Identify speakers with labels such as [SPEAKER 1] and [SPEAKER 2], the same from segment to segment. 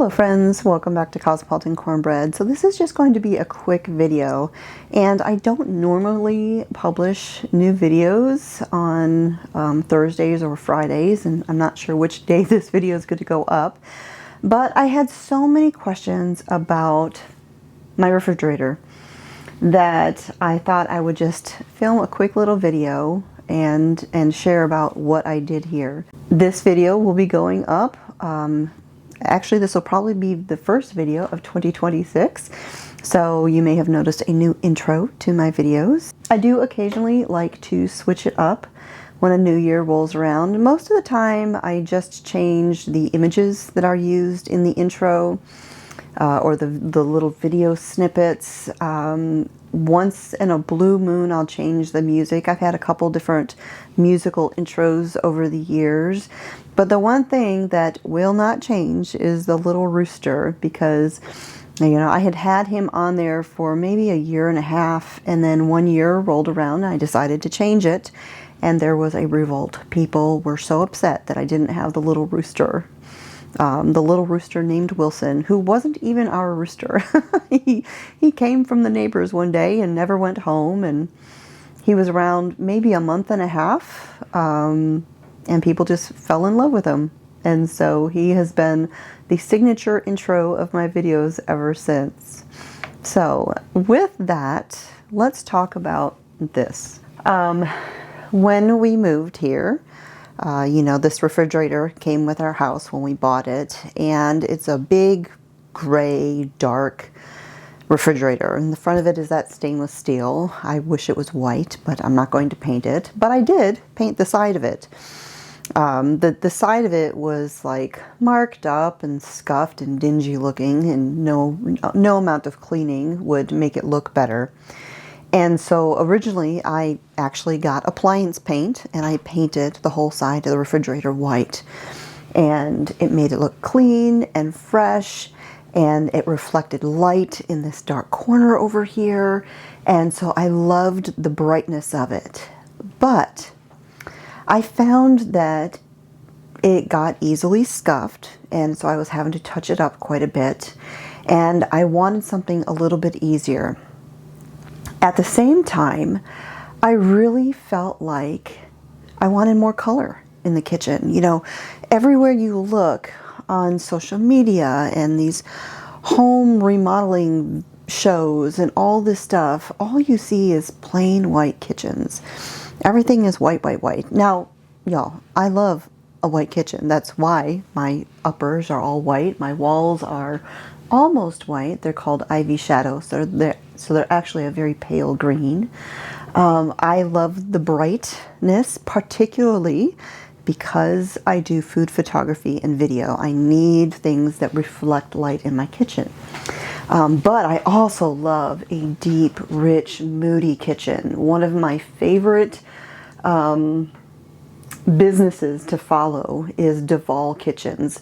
[SPEAKER 1] Hello friends, welcome back to Cosmopolitan Cornbread. So this is just going to be a quick video, and I don't normally publish new videos on Thursdays or Fridays, and I'm not sure which day this video is going to go up, but I had so many questions about my refrigerator that I thought I would just film a quick little video and share about what I did here. This video will be going up actually, this will probably be the first video of 2026, so you may have noticed a new intro to my videos. I do occasionally like to switch it up when a new year rolls around. Most of the time, I just change the images that are used in the intro or the little video snippets. Once in a blue moon, I'll change the music. I've had a couple different musical intros over the years, but the one thing that will not change is the little rooster, because I had him on there for maybe a year and a half, and then 1 year rolled around and I decided to change it, and there was a revolt. People were so upset that I didn't have the little rooster. The little rooster named Wilson, who wasn't even our rooster. He came from the neighbors one day and never went home, and he was around maybe a month and a half, and people just fell in love with him. And so he has been the signature intro of my videos ever since. So with that, let's talk about this. When we moved here, this refrigerator came with our house when we bought it, and it's a big, gray, dark refrigerator. And the front of it is that stainless steel. I wish it was white, but I'm not going to paint it. But I did paint the side of it. The side of it was like marked up and scuffed and dingy looking, and no amount of cleaning would make it look better. And so originally I actually got appliance paint and I painted the whole side of the refrigerator white. And it made it look clean and fresh, and it reflected light in this dark corner over here. And so I loved the brightness of it. But I found that it got easily scuffed, and so I was having to touch it up quite a bit. And I wanted something a little bit easier. At the same time, I really felt like I wanted more color in the kitchen. Everywhere you look on social media and these home remodeling shows and all this stuff, all you see is plain white kitchens. Everything is white, white, white. Now, y'all, I love a white kitchen. That's why my uppers are all white. My walls are almost white. They're called ivy shadows. So they're actually a very pale green. I love the brightness, particularly because I do food photography and video. I need things that reflect light in my kitchen. But I also love a deep, rich, moody kitchen. One of my favorite businesses to follow is Duval Kitchens.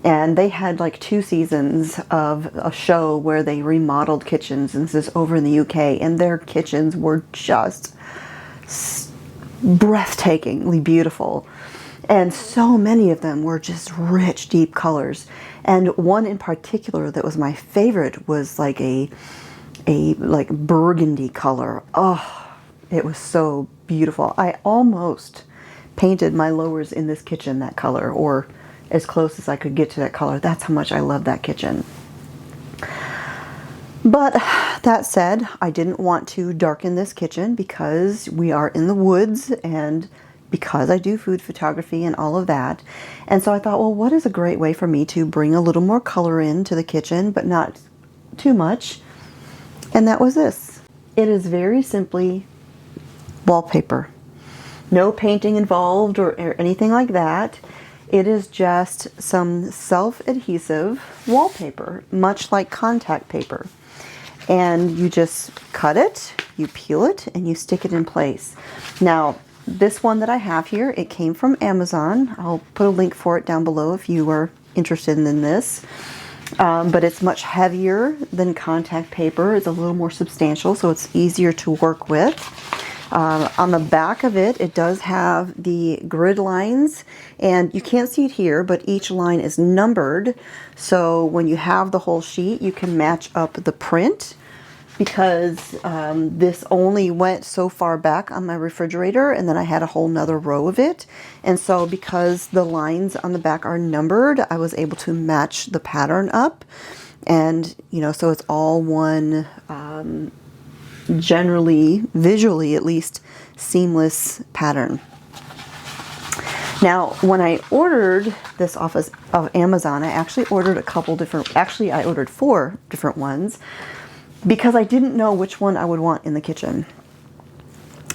[SPEAKER 1] And they had like 2 seasons of a show where they remodeled kitchens, and this is over in the UK, and their kitchens were just breathtakingly beautiful. And so many of them were just rich, deep colors. And one in particular that was my favorite was like a burgundy color. Oh, it was so beautiful. I almost painted my lowers in this kitchen that color, or as close as I could get to that color. That's how much I love that kitchen. But that said, I didn't want to darken this kitchen because we are in the woods and because I do food photography and all of that. And so I thought, well, what is a great way for me to bring a little more color into the kitchen, but not too much? And that was this. It is very simply wallpaper. No painting involved or anything like that. It is just some self-adhesive wallpaper, much like contact paper. And you just cut it, you peel it, and you stick it in place. Now, this one that I have here, it came from Amazon. I'll put a link for it down below if you are interested in this. But it's much heavier than contact paper. It's a little more substantial, so it's easier to work with. On the back of it, it does have the grid lines, and you can't see it here, but each line is numbered. So when you have the whole sheet, you can match up the print, because this only went so far back on my refrigerator, and then I had a whole nother row of it. And so because the lines on the back are numbered, I was able to match the pattern up. And, you know, so it's all one, generally, visually at least, seamless pattern. Now, when I ordered this off of Amazon, I actually ordered a couple different, actually I ordered 4 different ones, because I didn't know which one I would want in the kitchen.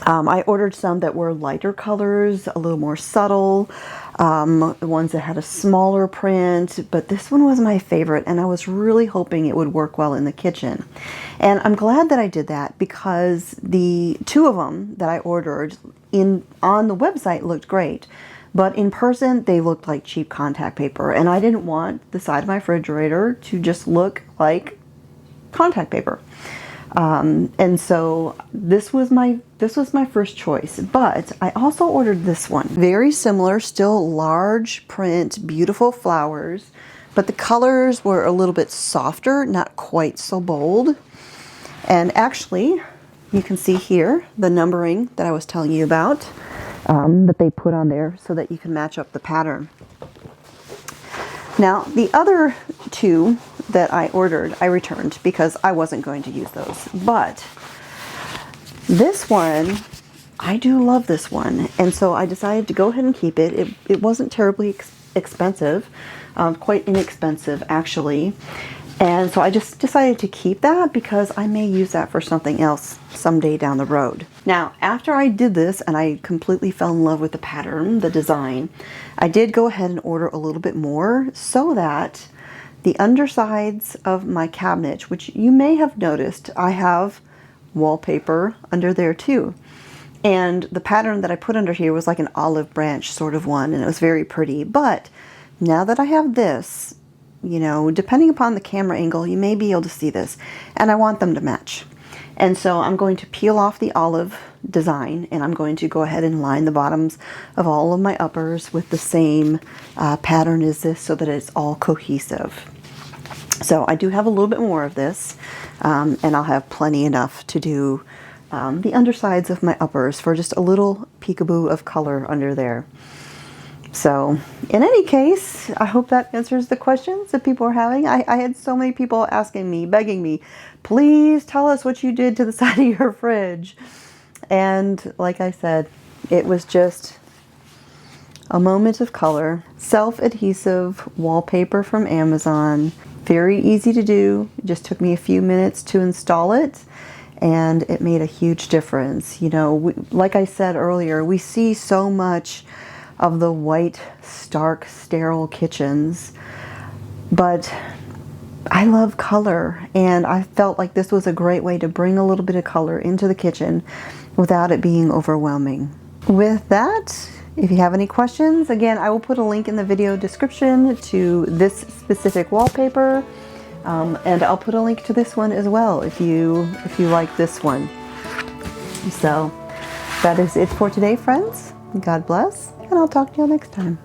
[SPEAKER 1] I ordered some that were lighter colors, a little more subtle, ones that had a smaller print, but this one was my favorite, and I was really hoping it would work well in the kitchen. And I'm glad that I did that, because the 2 of them that I ordered on the website looked great, but in person they looked like cheap contact paper, and I didn't want the side of my refrigerator to just look like contact paper. And so this was my first choice, but I also ordered this one. Very similar, still large print, beautiful flowers, but the colors were a little bit softer, not quite so bold. And actually, you can see here the numbering that I was telling you about, that they put on there so that you can match up the pattern. Now, the other 2 that I ordered, I returned because I wasn't going to use those. But this one, I do love this one. And so I decided to go ahead and keep it. It wasn't terribly expensive, quite inexpensive actually. And so I just decided to keep that because I may use that for something else someday down the road. Now, after I did this and I completely fell in love with the pattern, the design, I did go ahead and order a little bit more so that the undersides of my cabinet, which you may have noticed, I have wallpaper under there too. And the pattern that I put under here was like an olive branch sort of one, and it was very pretty. But now that I have this, you know, depending upon the camera angle, you may be able to see this, and I want them to match. And so I'm going to peel off the olive design, and I'm going to go ahead and line the bottoms of all of my uppers with the same pattern as this, so that it's all cohesive. So I do have a little bit more of this, and I'll have plenty enough to do the undersides of my uppers for just a little peekaboo of color under there. So in any case, I hope that answers the questions that people are having. I had so many people asking me, begging me, please tell us what you did to the side of your fridge. And like I said, it was just a moment of color. Self-adhesive wallpaper from Amazon. Very easy to do. It just took me a few minutes to install it, and it made a huge difference. You know, like I said earlier, we see so much of the white, stark, sterile kitchens, but I love color, and I felt like this was a great way to bring a little bit of color into the kitchen without it being overwhelming. With that, if you have any questions, again, I will put a link in the video description to this specific wallpaper, and I'll put a link to this one as well if you like this one. So that is it for today, friends. God bless, and I'll talk to you next time.